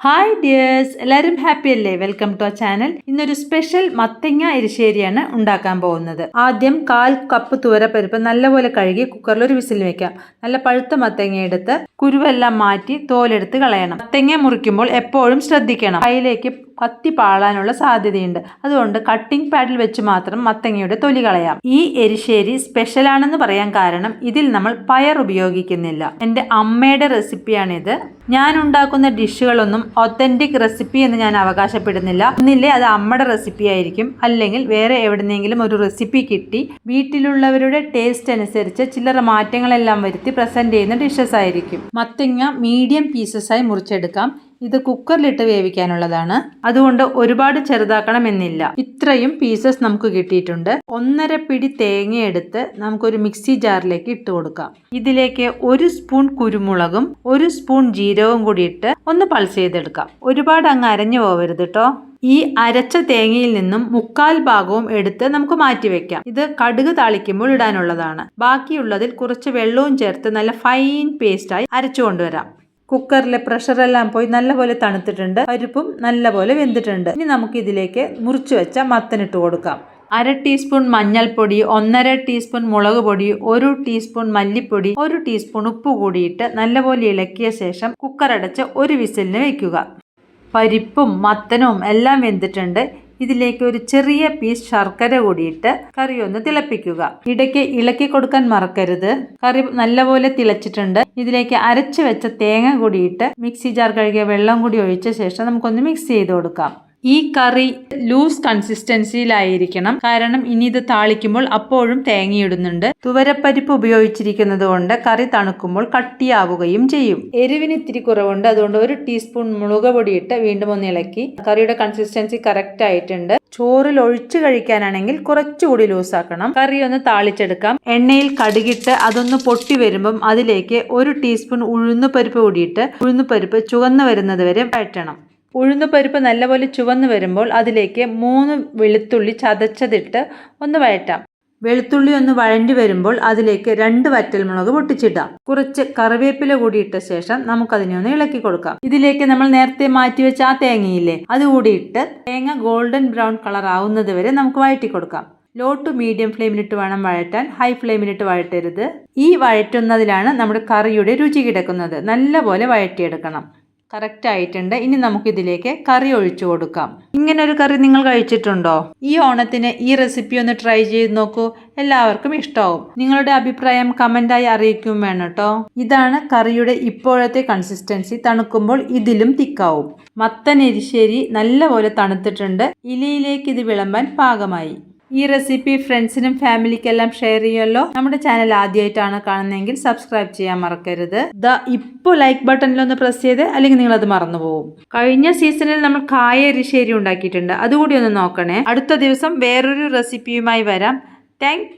Hi dears, എല്ലാവരും happy അല്ലേ? Welcome to our channel. ഇന്നൊരു സ്പെഷ്യൽ മത്തങ്ങ എരിശ്ശേരിയാണ് ഉണ്ടാക്കാൻ പോകുന്നത്. ആദ്യം 1/4 കപ്പ് തുവരപ്പരിപ്പ് നല്ലപോലെ കഴുകി കുക്കറിൽ ഒരു വിസിൽ വെക്കാം. നല്ല പഴുത്ത മത്തങ്ങ എടുത്ത് കുരുവെല്ലാം മാറ്റി തോലെടുത്ത് കളയണം. മത്തങ്ങ മുറിക്കുമ്പോൾ എപ്പോഴും ശ്രദ്ധിക്കണം, കയ്യിലേക്ക് കത്തി പാളാനുള്ള സാധ്യതയുണ്ട്. അതുകൊണ്ട് കട്ടിംഗ് പാഡിൽ വെച്ച് മാത്രം മത്തങ്ങയുടെ തൊലി കളയാം. ഈ എരിശ്ശേരി സ്പെഷ്യൽ ആണെന്ന് പറയാൻ കാരണം ഇതിൽ നമ്മൾ പയർ ഉപയോഗിക്കുന്നില്ല. എൻ്റെ അമ്മയുടെ റെസിപ്പിയാണിത്. ഞാൻ ഉണ്ടാക്കുന്ന ഡിഷുകളൊന്നും ഒത്തന്റിക് റെസിപ്പി എന്ന് ഞാൻ അവകാശപ്പെടുന്നില്ല. ഒന്നില്ലേ അത് അമ്മയുടെ റെസിപ്പി ആയിരിക്കും, അല്ലെങ്കിൽ വേറെ എവിടെന്നെങ്കിലും ഒരു റെസിപ്പി കിട്ടി വീട്ടിലുള്ളവരുടെ ടേസ്റ്റ് അനുസരിച്ച് ചില്ലറ മാറ്റങ്ങളെല്ലാം വരുത്തി പ്രസന്റ് ചെയ്യുന്ന ഡിഷസ് ആയിരിക്കും. മത്തങ്ങ മീഡിയം പീസസ് ആയി മുറിച്ചെടുക്കാം. ഇത് കുക്കറിലിട്ട് വേവിക്കാനുള്ളതാണ്, അതുകൊണ്ട് ഒരുപാട് ചെറുതാക്കണം എന്നില്ല. ഇത്രയും പീസസ് നമുക്ക് കിട്ടിയിട്ടുണ്ട്. 1.5 പിടി തേങ്ങ എടുത്ത് നമുക്കൊരു മിക്സി ജാറിലേക്ക് ഇട്ട് കൊടുക്കാം. ഇതിലേക്ക് 1 സ്പൂൺ കുരുമുളകും 1 സ്പൂൺ ജീരകവും കൂടി ഇട്ട് ഒന്ന് പൾസ് ചെയ്തെടുക്കാം. ഒരുപാട് അങ്ങ് അരഞ്ഞു പോവരുത് കേട്ടോ. ഈ അരച്ച തേങ്ങയിൽ നിന്നും 1/4 ഭാഗവും എടുത്ത് നമുക്ക് മാറ്റി വെക്കാം. ഇത് കടുക് താളിക്കുമ്പോൾ ഇടാനുള്ളതാണ്. ബാക്കിയുള്ളതിൽ കുറച്ച് വെള്ളവും ചേർത്ത് നല്ല ഫൈൻ പേസ്റ്റായി അരച്ചു കൊണ്ടുവരാം. കുക്കറിലെ പ്രഷറെല്ലാം പോയി നല്ലപോലെ തണുത്തിട്ടുണ്ട്. പരിപ്പും നല്ലപോലെ വെന്തിട്ടുണ്ട്. ഇനി നമുക്ക് ഇതിലേക്ക് മുറിച്ചു വെച്ച മത്തനിട്ട് കൊടുക്കാം. 1/2 ടീസ്പൂൺ മഞ്ഞൾപ്പൊടി, 1.5 ടീസ്പൂൺ മുളക് പൊടി, 1 ടീസ്പൂൺ മല്ലിപ്പൊടി, 1 ടീസ്പൂൺ ഉപ്പ് കൂടിയിട്ട് നല്ലപോലെ ഇളക്കിയ ശേഷം കുക്കർ അടച്ച് ഒരു വിസിലിന് വെക്കുക. പരിപ്പും മത്തനും എല്ലാം വെന്തിട്ടുണ്ട്. ഇതിലേക്ക് ഒരു ചെറിയ പീസ് ശർക്കര കൂടിയിട്ട് കറി ഒന്ന് തിളപ്പിക്കുക. ഇടയ്ക്ക് ഇളക്കി കൊടുക്കാൻ മറക്കരുത്. കറി നല്ലപോലെ തിളച്ചിട്ടുണ്ട്. ഇതിലേക്ക് അരച്ചു വെച്ച തേങ്ങ കൂടിയിട്ട് മിക്സി ജാർ കഴുകിയ വെള്ളം കൂടി ഒഴിച്ച ശേഷം നമുക്കൊന്ന് മിക്സ് ചെയ്ത് കൊടുക്കാം. ഈ കറി ലൂസ് കൺസിസ്റ്റൻസിയിലായിരിക്കണം, കാരണം ഇനി ഇത് താളിക്കുമ്പോൾ അപ്പോഴും തേങ്ങയിടുന്നുണ്ട്. തുവരപ്പരിപ്പ് ഉപയോഗിച്ചിരിക്കുന്നത് കൊണ്ട് കറി തണുക്കുമ്പോൾ കട്ടിയാവുകയും ചെയ്യും. എരിവിന് ഇത്തിരി കുറവുണ്ട്, അതുകൊണ്ട് 1 ടീസ്പൂൺ മുളക് പൊടിയിട്ട് വീണ്ടും ഒന്ന് ഇളക്കി. കറിയുടെ കൺസിസ്റ്റൻസി കറക്റ്റ് ആയിട്ടുണ്ട്. ചോറിൽ ഒഴിച്ചു കഴിക്കാനാണെങ്കിൽ കുറച്ചുകൂടി ലൂസാക്കണം. കറി ഒന്ന് താളിച്ചെടുക്കാം. എണ്ണയിൽ കടുകിട്ട് അതൊന്ന് പൊട്ടി വരുമ്പം അതിലേക്ക് 1 ടീസ്പൂൺ ഉഴുന്നുപരിപ്പ് കൂടിയിട്ട് ഉഴുന്നുപരിപ്പ് ചുവന്ന് വരുന്നത് വരെ വഴറ്റണം. ഉഴുന്നുപരിപ്പ് നല്ലപോലെ ചുവന്ന് വരുമ്പോൾ അതിലേക്ക് 3 വെളുത്തുള്ളി ചതച്ചതിട്ട് ഒന്ന് വഴറ്റാം. വെളുത്തുള്ളി ഒന്ന് വഴണ്ടി വരുമ്പോൾ അതിലേക്ക് 2 വറ്റൽമുളക് പൊട്ടിച്ചിടാം. കുറച്ച് കറിവേപ്പില കൂടി ഇട്ട ശേഷം നമുക്കതിനെ ഒന്ന് ഇളക്കി കൊടുക്കാം. ഇതിലേക്ക് നമ്മൾ നേരത്തെ മാറ്റിവെച്ച ആ തേങ്ങയില്ലേ, അതുകൂടി ഇട്ട് തേങ്ങ ഗോൾഡൻ ബ്രൗൺ കളർ ആവുന്നത് വരെ നമുക്ക് വഴറ്റി കൊടുക്കാം. ലോ ടു മീഡിയം ഫ്ലെയിമിലിട്ട് വേണം വഴറ്റാൻ, ഹൈ ഫ്ലെയിമിലിട്ട് വഴറ്റരുത്. ഈ വഴറ്റുന്നതിലാണ് നമ്മുടെ കറിയുടെ രുചി കിടക്കുന്നത്. നല്ലപോലെ വഴറ്റിയെടുക്കണം. കറക്റ്റ് ആയിട്ടുണ്ട്. ഇനി നമുക്കിതിലേക്ക് കറി ഒഴിച്ചു കൊടുക്കാം. ഇങ്ങനൊരു കറി നിങ്ങൾ കഴിച്ചിട്ടുണ്ടോ? ഈ ഓണത്തിന് ഈ റെസിപ്പി ഒന്ന് ട്രൈ ചെയ്ത് നോക്കൂ. എല്ലാവർക്കും ഇഷ്ടമാവും. നിങ്ങളുടെ അഭിപ്രായം കമൻ്റായി അറിയിക്കും വേണം കേട്ടോ. ഇതാണ് കറിയുടെ ഇപ്പോഴത്തെ കൺസിസ്റ്റൻസി. തണുക്കുമ്പോൾ ഇതിലും തിക്കാവും. മത്തൻ എരിശ്ശേരി നല്ലപോലെ തണുത്തിട്ടുണ്ട്. ഇലയിലേക്ക് ഇത് വിളമ്പാൻ പാകമായി. ഈ റെസിപ്പി ഫ്രണ്ട്സിനും ഫാമിലിക്കെല്ലാം ഷെയർ ചെയ്യുമല്ലോ. നമ്മുടെ ചാനൽ ആദ്യമായിട്ടാണ് കാണുന്നതെങ്കിൽ സബ്സ്ക്രൈബ് ചെയ്യാൻ മറക്കരുത്. ഇപ്പോൾ ലൈക്ക് ബട്ടണിലൊന്ന് പ്രസ് ചെയ്ത്, അല്ലെങ്കിൽ നിങ്ങളത് മറന്നുപോകും. കഴിഞ്ഞ സീസണിൽ നമ്മൾ കായ എരിശ്ശേരി ഉണ്ടാക്കിയിട്ടുണ്ട്, അതുകൂടി ഒന്ന് നോക്കണേ. അടുത്ത ദിവസം വേറൊരു റെസിപ്പിയുമായി വരാം. താങ്ക്